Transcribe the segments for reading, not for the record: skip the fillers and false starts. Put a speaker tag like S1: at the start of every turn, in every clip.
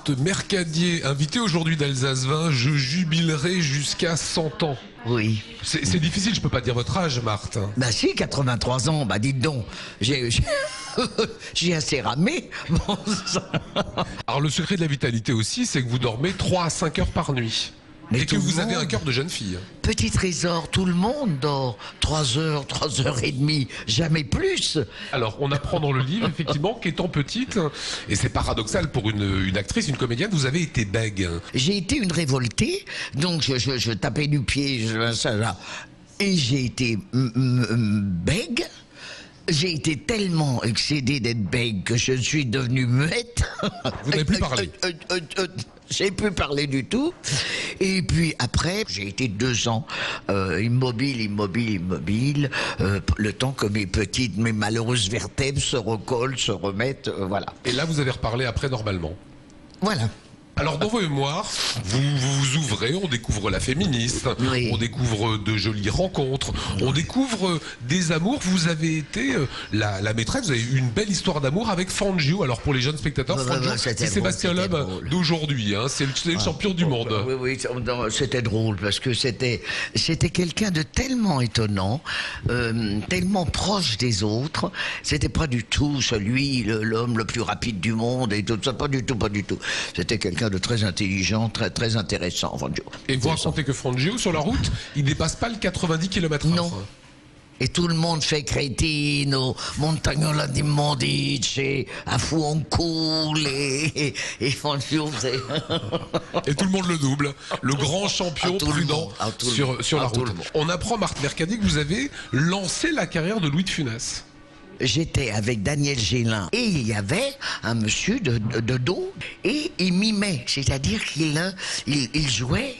S1: Marthe Mercadier, invitée aujourd'hui d'Alsace 20, je jubilerai jusqu'à 100 ans.
S2: Oui.
S1: C'est difficile, je peux pas dire votre âge, Marthe.
S2: Bah si, 83 ans, bah dites donc, j'ai assez ramé. Bon,
S1: Alors le secret de la vitalité aussi, c'est que vous dormez 3 à 5 heures par nuit.
S2: Mais
S1: Et que
S2: tout le
S1: vous avez un
S2: monde.
S1: cœur de jeune fille.
S2: Petit trésor, tout le monde dort 3 heures, 3 heures et demie, jamais plus.
S1: Alors, on apprend dans le livre, effectivement, qu'étant petite, et c'est paradoxal pour une actrice, une comédienne, vous avez été bègue.
S2: J'ai été une révoltée, donc je tapais du pied, et j'ai été bègue. J'ai été tellement excédé d'être bègue que je suis devenue muette.
S1: Vous n'avez plus parlé.
S2: J'ai plus parlé du tout. Et puis après, j'ai été 2 ans immobile, le temps que mes malheureuses vertèbres se recollent, se remettent, voilà.
S1: Et là, vous avez reparlé après normalement.
S2: Voilà.
S1: Alors, dans vos mémoires, vous vous ouvrez, on découvre la féministe,
S2: Oui.
S1: on découvre de jolies rencontres, on découvre des amours. Vous avez été la maîtresse, vous avez eu une belle histoire d'amour avec Fangio. Alors, pour les jeunes spectateurs, Fangio,
S2: c'était
S1: c'est
S2: drôle,
S1: Sébastien
S2: c'était
S1: Loeb
S2: drôle.
S1: d'aujourd'hui, hein, c'est le champion du monde.
S2: Oui, c'était drôle parce que c'était quelqu'un de tellement étonnant, tellement proche des autres. C'était pas du tout l'homme le plus rapide du monde et tout ça, pas du tout. C'était quelqu'un de très intelligent, très intéressant. Fangio.
S1: Et vous racontez que Fangio, sur la route, il dépasse pas le 90 km/h.
S2: Non. Et tout le monde fait Cretino, Montagnola di Modice, à fou on coule, et Fangio, c'est...
S1: Et tout le monde le double. Le grand champion
S2: À tout le
S1: prudent
S2: monde, à tout le
S1: sur
S2: monde,
S1: la
S2: à tout
S1: route.
S2: le monde.
S1: On apprend, Marthe Mercadier, que vous avez lancé la carrière de Louis de Funès.
S2: J'étais avec Daniel Gélin et il y avait un monsieur de dos et il mimait, c'est-à-dire qu'il jouait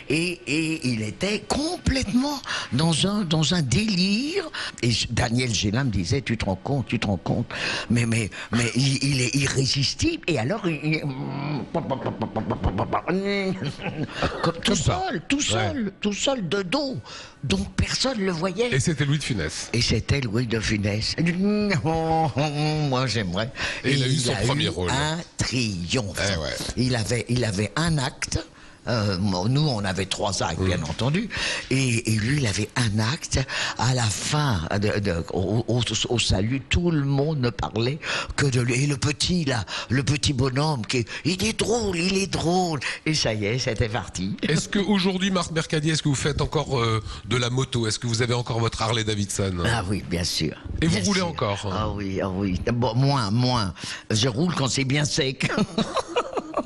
S2: et il était complètement dans un délire. Et Daniel Gélin me disait, tu te rends compte, mais il est irrésistible. Et alors comme tout seul de dos, donc personne le voyait.
S1: Et c'était Louis de Funès.
S2: Et c'était Louis de Funès. Moi, j'aimerais.
S1: Et il a eu son premier rôle.
S2: Un triomphe.
S1: Eh ouais.
S2: Il avait un acte. Nous, on avait 3 actes, bien entendu. Et lui, il avait un acte. À la fin, au salut, tout le monde ne parlait que de lui. Et le petit bonhomme, il est drôle. Et ça y est, c'était parti.
S1: Est-ce qu'aujourd'hui, Marthe Mercadier, est-ce que vous faites encore de la moto? Est-ce que vous avez encore votre Harley Davidson?
S2: Ah oui, bien sûr.
S1: Et vous
S2: Bien
S1: roulez
S2: sûr.
S1: encore?
S2: Ah oui. Bon, moins. Je roule quand c'est bien sec.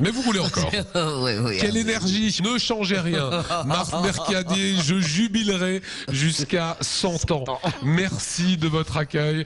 S1: Mais vous roulez encore.
S2: Oui.
S1: Quelle énergie, ne changez rien. Marthe Mercadier, je jubilerai jusqu'à 100 ans. Merci de votre accueil.